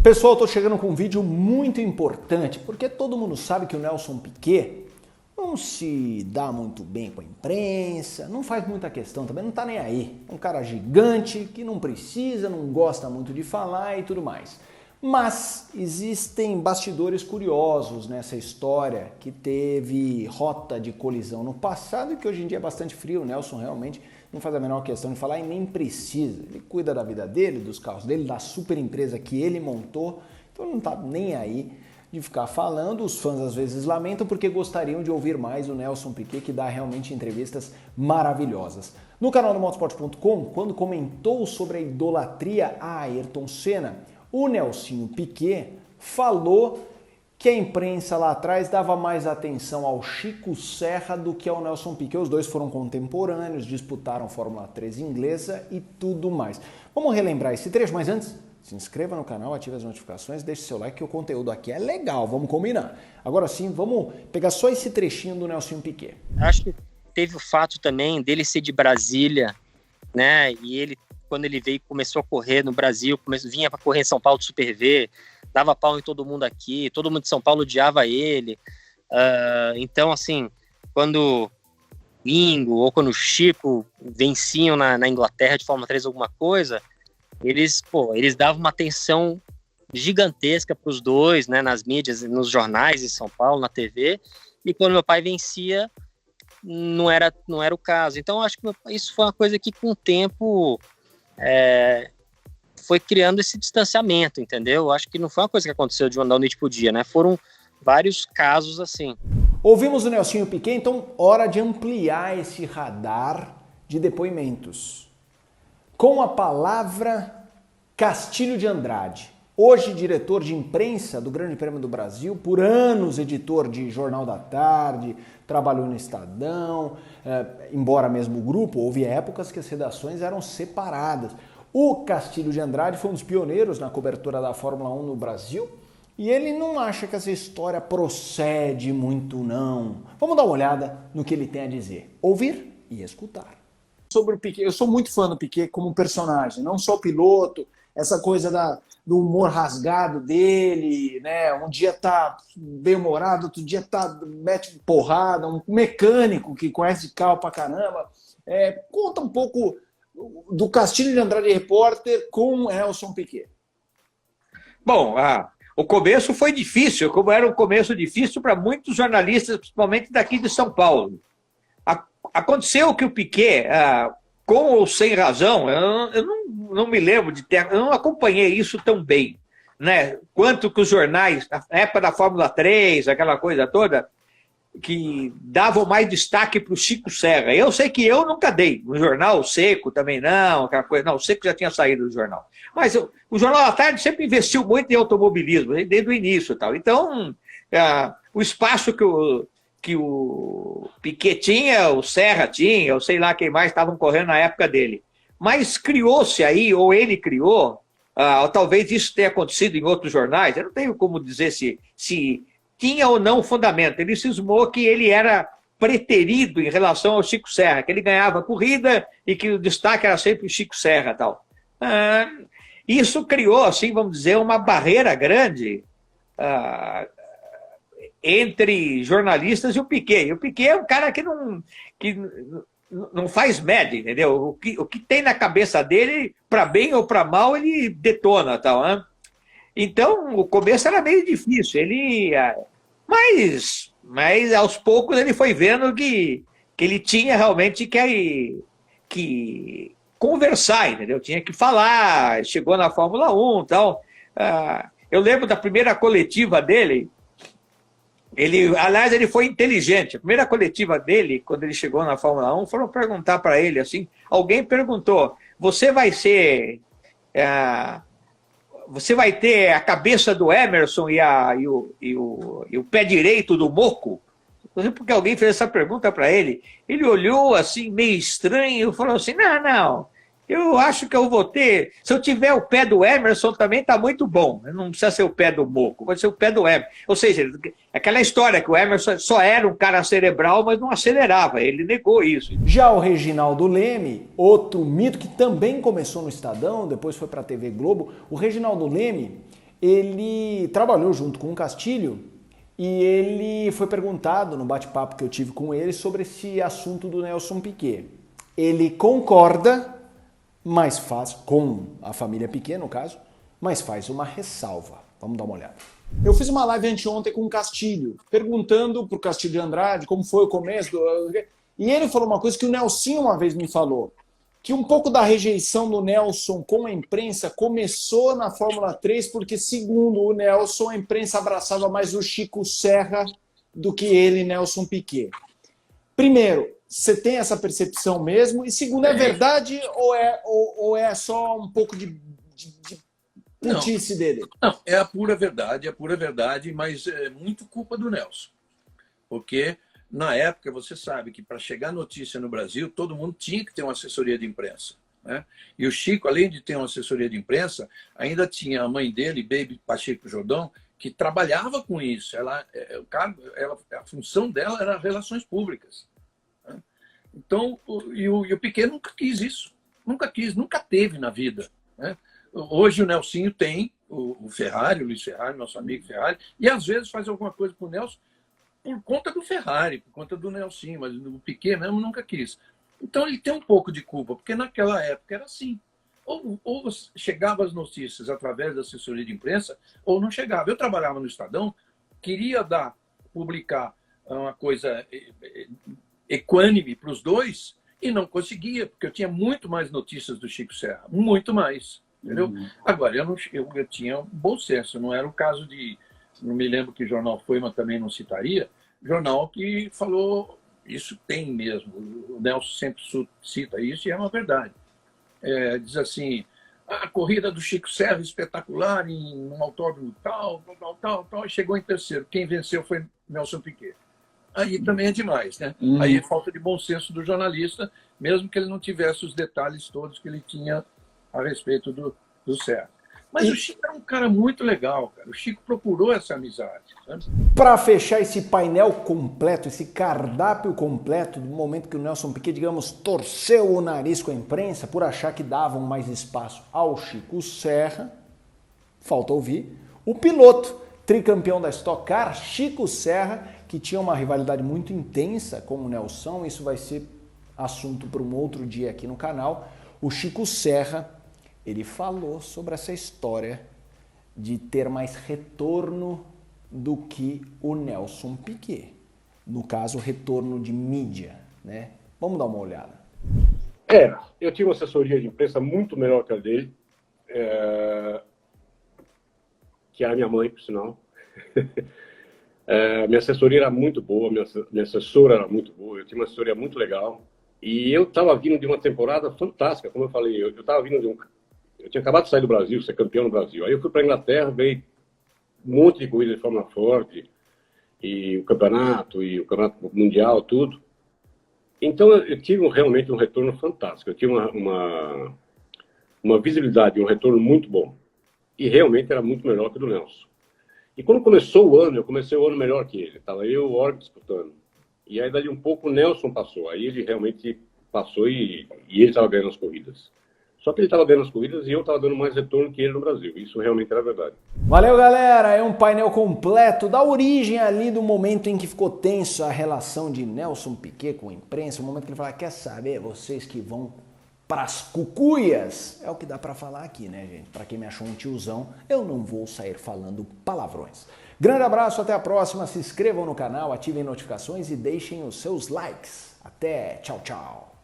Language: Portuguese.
Pessoal, estou chegando com um vídeo muito importante, porque todo mundo sabe que o Nelson Piquet não se dá muito bem com a imprensa, não faz muita questão também, não está nem aí. É um cara gigante que não precisa, não gosta muito de falar e tudo mais. Mas existem bastidores curiosos nessa história que teve rota de colisão no passado e que hoje em dia é bastante frio. O Nelson realmente não faz a menor questão de falar e nem precisa. Ele cuida da vida dele, dos carros dele, da super empresa que ele montou, então não está nem aí de ficar falando. Os fãs às vezes lamentam porque gostariam de ouvir mais o Nelson Piquet, que dá realmente entrevistas maravilhosas. No canal do Motorsport.com, quando comentou sobre a idolatria a Ayrton Senna, o Nelsinho Piquet falou que a imprensa lá atrás dava mais atenção ao Chico Serra do que ao Nelson Piquet. Os dois foram contemporâneos, disputaram Fórmula 3 inglesa e tudo mais. Vamos relembrar esse trecho, mas antes, se inscreva no canal, ative as notificações, deixe seu like que o conteúdo aqui é legal, vamos combinar. Agora sim, vamos pegar só esse trechinho do Nelsinho Piquet. Acho que teve o fato também dele ser de Brasília, né, e ele, quando ele veio, começou a correr no Brasil, vinha para correr em São Paulo de Super V, dava pau em todo mundo aqui, todo mundo de São Paulo odiava ele. Então, assim, quando Bingo ou quando o Chico venciam na Inglaterra de Fórmula 3 alguma coisa, eles davam uma atenção gigantesca para os dois, né, nas mídias, nos jornais em São Paulo, na TV, e quando meu pai vencia, não era o caso. Então, acho que isso foi uma coisa que, com o tempo, foi criando esse distanciamento, entendeu? Acho que não foi uma coisa que aconteceu de uma noite pro dia, né? Foram vários casos assim. Ouvimos o Nelsinho Piquet, então hora de ampliar esse radar de depoimentos. Com a palavra, Castilho de Andrade, hoje diretor de imprensa do Grande Prêmio do Brasil, por anos editor de Jornal da Tarde, trabalhou no Estadão, embora mesmo o grupo, houve épocas que as redações eram separadas. O Castilho de Andrade foi um dos pioneiros na cobertura da Fórmula 1 no Brasil e ele não acha que essa história procede muito, não. Vamos dar uma olhada no que ele tem a dizer. Ouvir e escutar. Sobre o Piquet, eu sou muito fã do Piquet como personagem, não só piloto, essa coisa do humor rasgado dele, né? Um dia tá bem-humorado, outro dia mete porrada, um mecânico que conhece carro pra caramba. Conta um pouco do Castilho de Andrade repórter com Nelson Piquet. Bom, o começo foi difícil, como era um começo difícil para muitos jornalistas, principalmente daqui de São Paulo. Aconteceu que o Piquet, com ou sem razão, eu não me lembro eu não acompanhei isso tão bem, né? Quanto que os jornais, na época da Fórmula 3, aquela coisa toda, que davam mais destaque para o Chico Serra. Eu sei que eu nunca dei. No jornal, o Seco também não, aquela coisa. Não, o Seco já tinha saído do jornal. Mas o Jornal da Tarde sempre investiu muito em automobilismo, desde o início e tal. Então, o espaço que o Piquet tinha, o Serra tinha, eu sei lá quem mais estavam correndo na época dele. Mas criou-se aí, ou ele criou, talvez isso tenha acontecido em outros jornais, eu não tenho como dizer se tinha ou não fundamento. Ele cismou que ele era preterido em relação ao Chico Serra, que ele ganhava corrida e que o destaque era sempre o Chico Serra e tal. Isso criou, assim, vamos dizer, uma barreira grande entre jornalistas e o Piquet. E o Piquet é um cara que não faz média, entendeu? O que tem na cabeça dele, para bem ou para mal, ele detona tal, né? Então, o começo era meio difícil, mas aos poucos ele foi vendo que ele tinha realmente que conversar, entendeu? Tinha que falar, chegou na Fórmula 1 e tal. Eu lembro da primeira coletiva dele, aliás, ele foi inteligente. A primeira coletiva dele, quando ele chegou na Fórmula 1, foram perguntar para ele, assim, alguém perguntou, você vai ter a cabeça do Emerson e o pé direito do Moco? Porque alguém fez essa pergunta para ele. Ele olhou assim, meio estranho, e falou assim, não, eu acho que eu vou ter... Se eu tiver o pé do Emerson também está muito bom. Não precisa ser o pé do Moco, pode ser o pé do Emerson. Ou seja, aquela história que o Emerson só era um cara cerebral, mas não acelerava. Ele negou isso. Já o Reginaldo Leme, outro mito que também começou no Estadão, depois foi para a TV Globo. O Reginaldo Leme, ele trabalhou junto com o Castilho e ele foi perguntado no bate-papo que eu tive com ele sobre esse assunto do Nelson Piquet. Ele concorda, mas faz, com a família Piquet no caso, mas faz uma ressalva. Vamos dar uma olhada. Eu fiz uma live anteontem com o Castilho, perguntando pro Castilho de Andrade como foi o começo do... E ele falou uma coisa que o Nelsinho uma vez me falou, que um pouco da rejeição do Nelson com a imprensa começou na Fórmula 3 porque, segundo o Nelson, a imprensa abraçava mais o Chico Serra do que ele, Nelson Piquet. Primeiro, você tem essa percepção mesmo? E segundo, é verdade ou é só um pouco de putice dele? Não, é a pura verdade, mas é muito culpa do Nelson. Porque, na época, você sabe que para chegar notícia no Brasil, todo mundo tinha que ter uma assessoria de imprensa, né? E o Chico, além de ter uma assessoria de imprensa, ainda tinha a mãe dele, Baby Pacheco Jordão, que trabalhava com isso. A função dela era relações públicas, né? Então, o Piquet nunca quis isso. Nunca teve na vida, né? Hoje o Nelsinho tem o Ferrari, o Luiz Ferrari, nosso amigo Ferrari, e às vezes faz alguma coisa para o Nelson por conta do Ferrari, por conta do Nelsinho, mas o Piquet mesmo nunca quis. Então ele tem um pouco de culpa, porque naquela época era assim. Ou chegava as notícias através da assessoria de imprensa, ou não chegava. Eu trabalhava no Estadão, queria publicar uma coisa equânime para os dois, e não conseguia, porque eu tinha muito mais notícias do Chico Serra, muito mais. Entendeu? Agora, eu tinha um bom senso, não era o caso de... Não me lembro que jornal foi, mas também não citaria. Jornal que falou, isso tem mesmo, o Nelson sempre cita isso e é uma verdade. Diz assim, a corrida do Chico Serra espetacular em um autódromo tal, e chegou em terceiro. Quem venceu foi Nelson Piquet. Aí também é demais, né? Aí é falta de bom senso do jornalista, mesmo que ele não tivesse os detalhes todos que ele tinha a respeito do Serra. Mas o Chico era um cara muito legal, cara. O Chico procurou essa amizade. Para fechar esse painel completo, esse cardápio completo, do momento que o Nelson Piquet, digamos, torceu o nariz com a imprensa por achar que davam mais espaço ao Chico Serra, falta ouvir, o piloto, tricampeão da Stock Car, Chico Serra, que tinha uma rivalidade muito intensa com o Nelson, isso vai ser assunto para um outro dia aqui no canal. O Chico Serra, ele falou sobre essa história de ter mais retorno do que o Nelson Piquet. No caso, retorno de mídia, né? Vamos dar uma olhada. Eu tinha uma assessoria de imprensa muito melhor que a dele, que era minha mãe, por sinal. Minha assessoria era muito boa, minha assessora era muito boa, eu tinha uma assessoria muito legal. E eu estava vindo de uma temporada fantástica, como eu falei, eu estava vindo eu tinha acabado de sair do Brasil, ser campeão no Brasil. Aí eu fui para a Inglaterra, veio um monte de corrida de Fórmula Ford, e o campeonato mundial, tudo. Então eu tive realmente um retorno fantástico. Eu tinha uma visibilidade, um retorno muito bom. E realmente era muito melhor que o do Nelson. E quando começou o ano, eu comecei o ano melhor que ele. Estava eu e o Org disputando. E aí dali um pouco o Nelson passou. Aí ele realmente passou e ele estava ganhando as corridas. Só que ele estava ganhando as corridas e eu estava dando mais retorno que ele no Brasil. Isso realmente era verdade. Valeu, galera! É um painel completo da origem ali do momento em que ficou tensa a relação de Nelson Piquet com a imprensa. O momento que ele fala, quer saber, vocês que vão pras cucuias. É o que dá pra falar aqui, né, gente? Pra quem me achou um tiozão, eu não vou sair falando palavrões. Grande abraço, até a próxima. Se inscrevam no canal, ativem notificações e deixem os seus likes. Até, tchau, tchau.